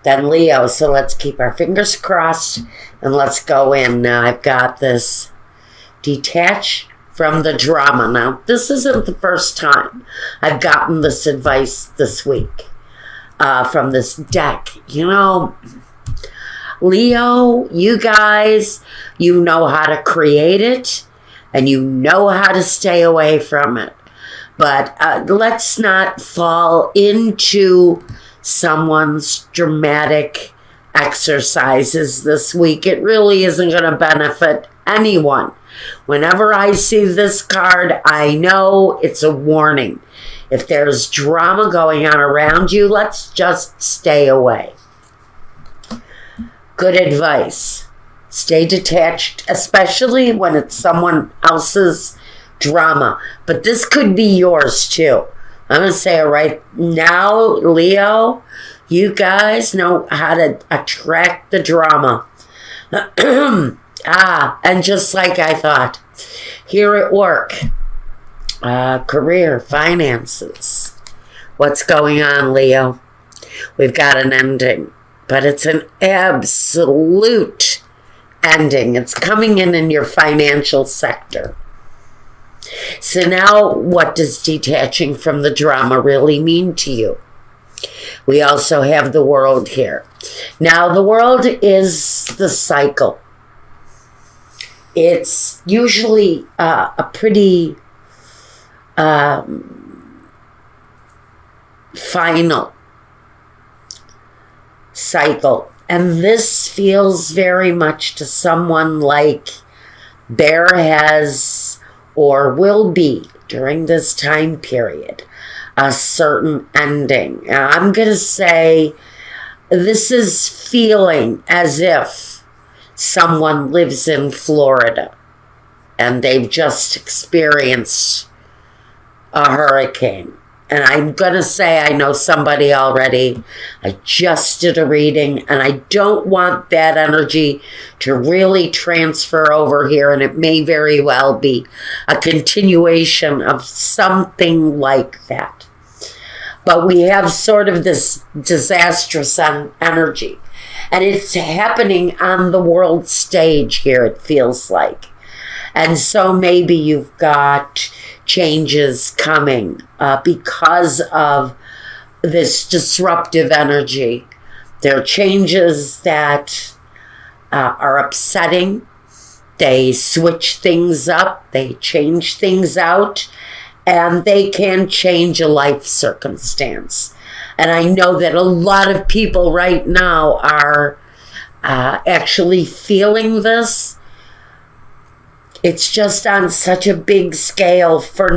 than Leo. So let's keep our fingers crossed and let's go in. Now I've got this detach from the drama. Now, this isn't the first time I've gotten this advice this week from this deck. You know, Leo, you guys, you know how to create it and you know how to stay away from it. But let's not fall into someone's dramatic exercises this week. It really isn't going to benefit anyone. Whenever I see this card, I know it's a warning. If there's drama going on around you, let's just stay away. Good advice. Stay detached, especially when it's someone else's drama. But this could be yours too. I'm going to say it right now, Leo, you guys know how to attract the drama. And just like I thought, here at work, career, finances. What's going on, Leo? We've got an ending. But it's an absolute ending. It's coming in your financial sector. So now, what does detaching from the drama really mean to you? We also have the world here. Now, the world is the cycle. It's usually a pretty final cycle. And this feels very much to someone like Bear has or will be during this time period a certain ending. Now, I'm going to say this is feeling as if someone lives in Florida and they've just experienced a hurricane. And I'm going to say I know somebody already. I just did a reading and I don't want that energy to really transfer over here. And it may very well be a continuation of something like that. But we have sort of this disastrous energy. And it's happening on the world stage here, it feels like. And so maybe you've got changes coming because of this disruptive energy. There are changes that are upsetting. They switch things up. They change things out. And they can change a life circumstance. And I know that a lot of people right now are actually feeling this. It's just on such a big scale for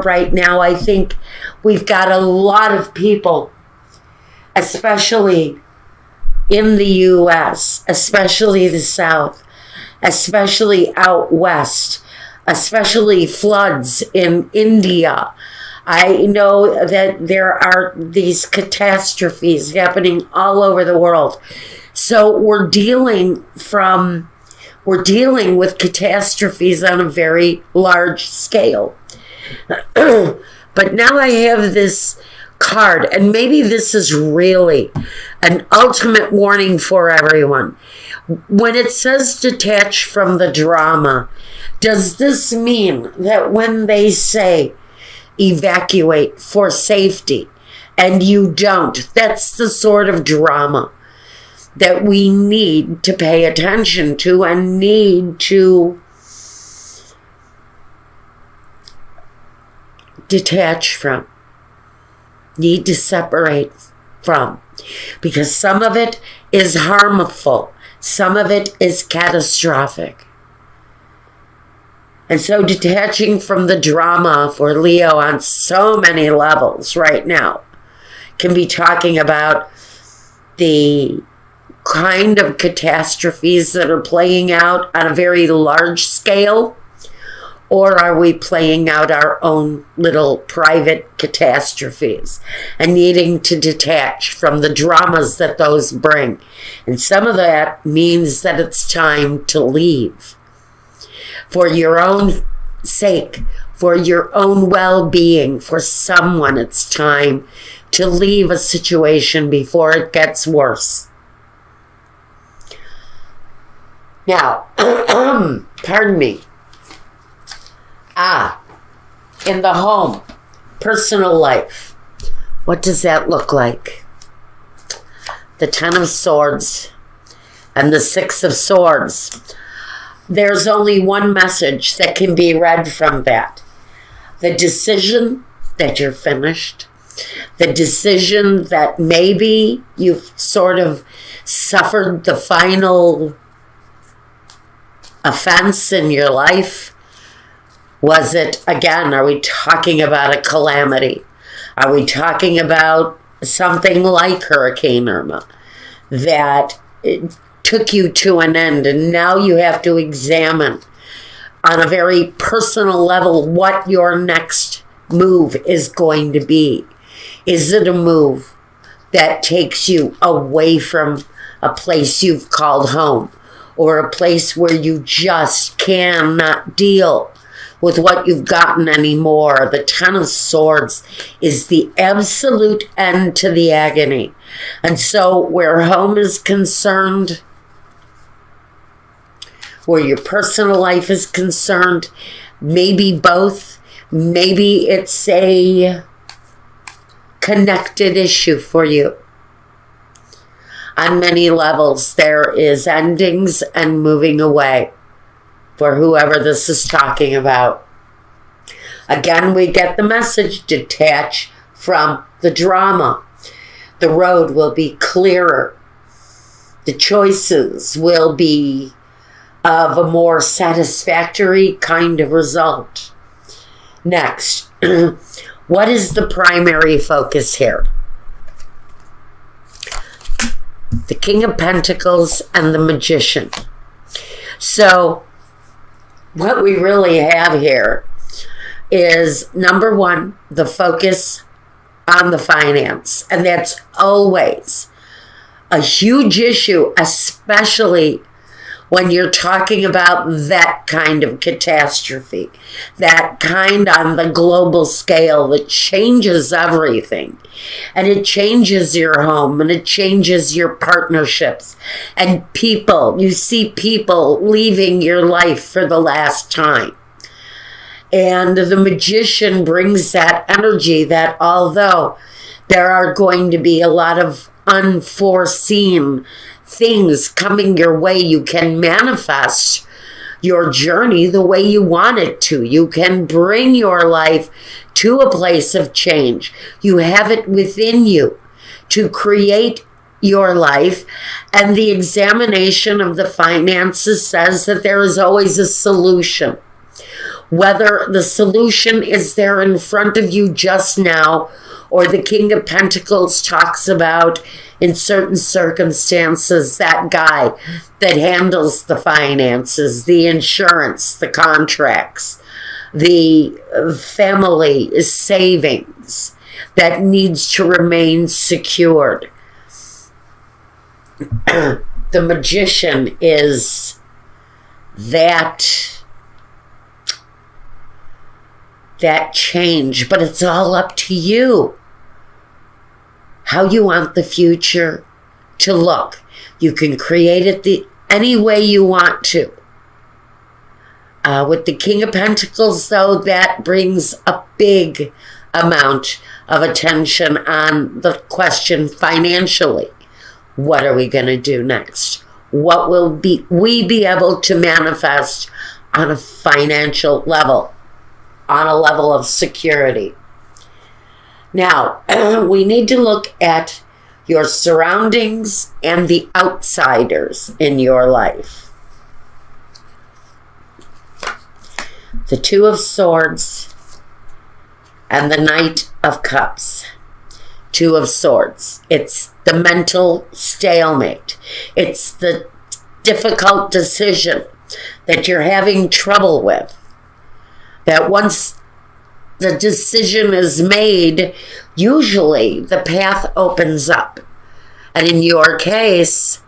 right now. I think we've got a lot of people, especially in the U.S., especially the South, especially out West, especially floods in India. I know that there are these catastrophes happening all over the world. So we're dealing with catastrophes on a very large scale. But now I have this card, and maybe this is really an ultimate warning for everyone. When it says detach from the drama, does this mean that when they say evacuate for safety and you don't, that's the sort of drama that we need to pay attention to and need to detach from, need to separate from, because some of it is harmful, some of it is catastrophic. And so detaching from the drama for Leo on so many levels right now can be talking about the kind of catastrophes that are playing out on a very large scale, or are we playing out our own little private catastrophes and needing to detach from the dramas that those bring? And some of that means that it's time to leave for your own sake, for your own well-being, for someone, it's time to leave a situation before it gets worse. Now, pardon me. In the home, personal life, what does that look like? The Ten of Swords and the Six of Swords. There's only one message that can be read from that. The decision that you're finished. The decision that maybe you've sort of suffered the final offense in your life. Was it, again, are we talking about a calamity? Are we talking about something like Hurricane Irma that it took you to an end, and now you have to examine on a very personal level what your next move is going to be? Is it a move that takes you away from a place you've called home, or a place where you just cannot deal with what you've gotten anymore? The Ten of Swords is the absolute end to the agony. And so where home is concerned, where your personal life is concerned, maybe both, maybe it's a connected issue for you. On many levels, there is endings and moving away for whoever this is talking about. Again, we get the message: detach from the drama. The road will be clearer. The choices will be of a more satisfactory kind of result. Next, what is the primary focus here? The King of Pentacles and the Magician. So what we really have here is, number one, the focus on the finance. And that's always a huge issue, especially when you're talking about that kind of catastrophe, that kind on the global scale that changes everything. And it changes your home, and it changes your partnerships and people. You see people leaving your life for the last time. And the Magician brings that energy that although there are going to be a lot of unforeseen things coming your way, you can manifest your journey the way you want it to. You can bring your life to a place of change. You have it within you to create your life. And the examination of the finances says that there is always a solution. Whether the solution is there in front of you just now, or the King of Pentacles talks about, in certain circumstances, that guy that handles the finances, the insurance, the contracts, the family savings that needs to remain secured. The Magician is that change, but it's all up to you how you want the future to look. You can create it any way you want to. With the King of Pentacles, though, that brings a big amount of attention on the question financially. What are we going to do next? What will we be able to manifest on a financial level, on a level of security? Now, we need to look at your surroundings and the outsiders in your life. The Two of Swords and the Knight of Cups. Two of Swords. It's the mental stalemate. It's the difficult decision that you're having trouble with. That once the decision is made, usually the path opens up. And in your case,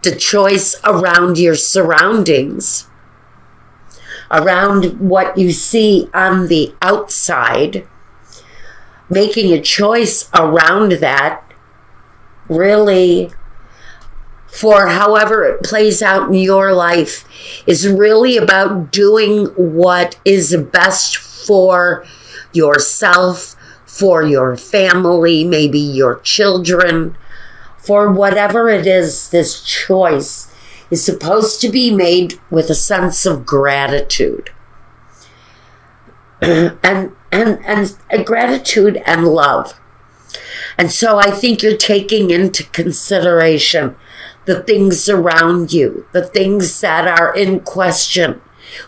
the choice around your surroundings around what you see on the outside, making a choice around that, really, for however it plays out in your life, is really about doing what is best for yourself, for your family, maybe your children, for whatever it is. This choice is supposed to be made with a sense of gratitude. and gratitude and love. And so I think you're taking into consideration the things around you, the things that are in question.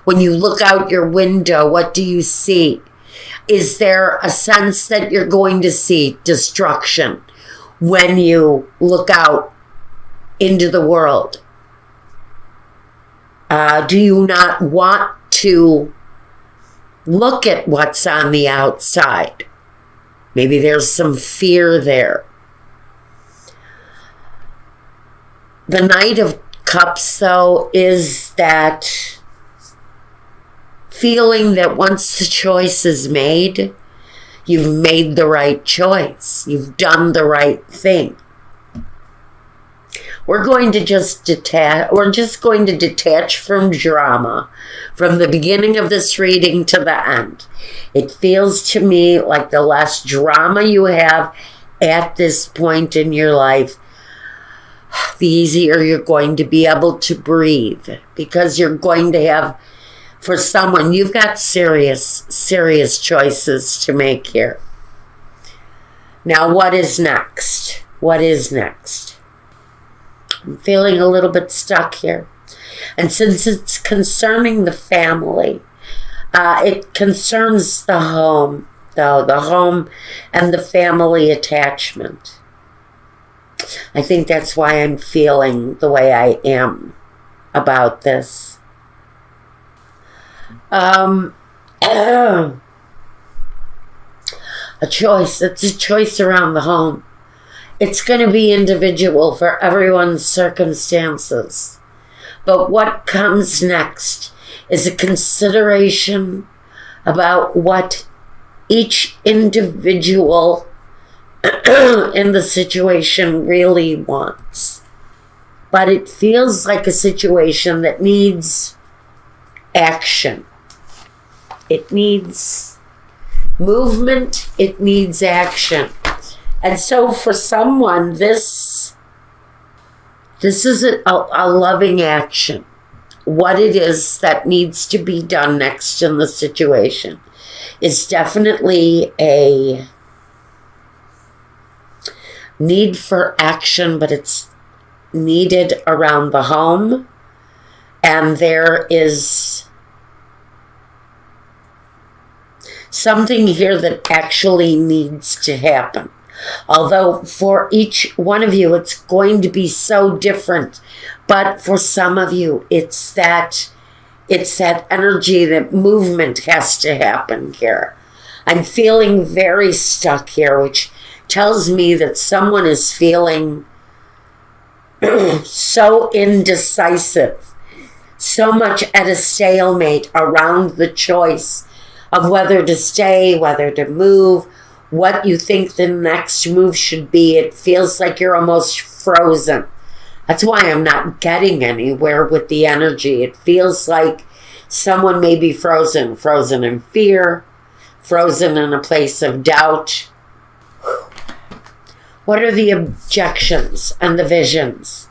When you look out your window, what do you see? Is there a sense that you're going to see destruction when you look out into the world? Do you not want to look at what's on the outside? Maybe there's some fear there. The Knight of Cups, though, is that feeling that once the choice is made, you've made the right choice. You've done the right thing. We're going to just detach. We're just going to detach from drama, from the beginning of this reading to the end. It feels to me like the less drama you have at this point in your life, the easier you're going to be able to breathe, because you're going to have, for someone, you've got serious choices to make here. Now, what is next? What is next? I'm feeling a little bit stuck here. And since it's concerning the family, it concerns the home, though, the home and the family attachment. I think that's why I'm feeling the way I am about this. A choice. It's a choice around the home. It's going to be individual for everyone's circumstances. But what comes next is a consideration about what each individual in the situation really wants. But it feels like a situation that needs action. It needs movement. It needs action. And so for someone, this is a loving action. What it is that needs to be done next in the situation is definitely a need for action, but it's needed around the home. And there is something here that actually needs to happen. Although for each one of you, it's going to be so different. But for some of you, it's that energy, that movement has to happen here. I'm feeling very stuck here, which tells me that someone is feeling so indecisive, so much at a stalemate around the choice of whether to stay, whether to move, what you think the next move should be. It feels like you're almost frozen. That's why I'm not getting anywhere with the energy. It feels like someone may be frozen in fear, frozen in a place of doubt. What are the objections and the visions?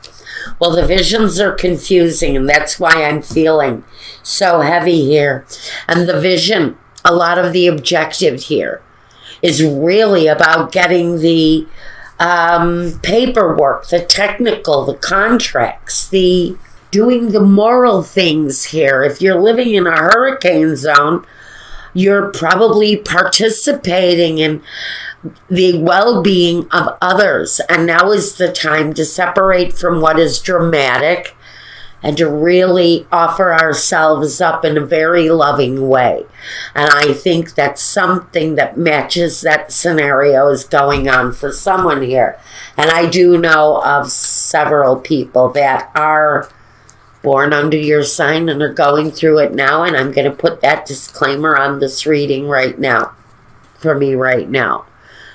Well, the visions are confusing, and that's why I'm feeling so heavy here. And the vision, a lot of the objective here is really about getting the paperwork, the technical, the contracts, the doing the moral things here. If you're living in a hurricane zone, you're probably participating in the well-being of others. And now is the time to separate from what is dramatic and to really offer ourselves up in a very loving way. And I think that's something that matches that scenario is going on for someone here. And I do know of several people that are born under your sign and are going through it now. And I'm going to put that disclaimer on this reading right now, for me right now.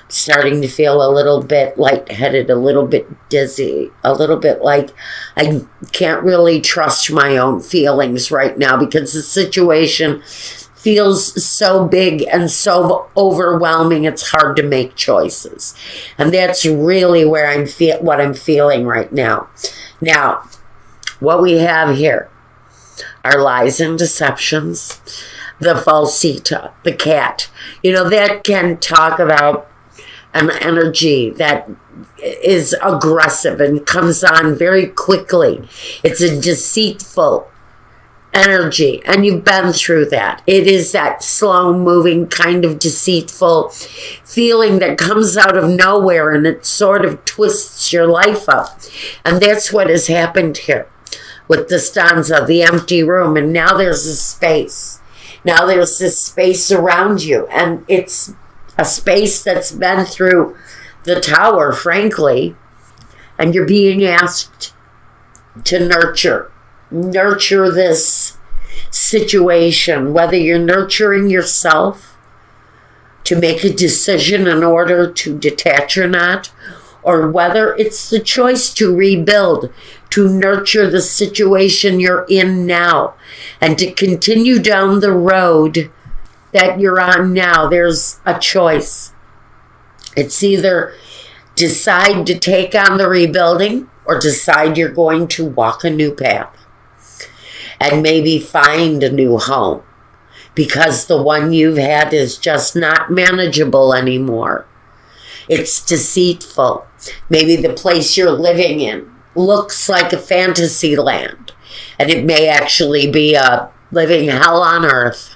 Starting to feel a little bit lightheaded, a little bit dizzy, a little bit like I can't really trust my own feelings right now because the situation feels so big and so overwhelming, it's hard to make choices. And that's really where what I'm feeling right now. Now, what we have here are lies and deceptions, the falsita, the cat. You know, that can talk about an energy that is aggressive and comes on very quickly. It's a deceitful energy, and you've been through that. It is that slow-moving kind of deceitful feeling that comes out of nowhere, and it sort of twists your life up. And that's what has happened here with the stanza, the empty room, and now there's a space. Now there's this space around you, and it's a space that's been through the tower, frankly, and you're being asked to nurture this situation, whether you're nurturing yourself to make a decision in order to detach or not, or whether it's the choice to rebuild, to nurture the situation you're in now, and to continue down the road that you're on now. There's a choice. It's either decide to take on the rebuilding or decide you're going to walk a new path and maybe find a new home because the one you've had is just not manageable anymore. It's deceitful. Maybe the place you're living in looks like a fantasy land, and it may actually be a living hell on earth.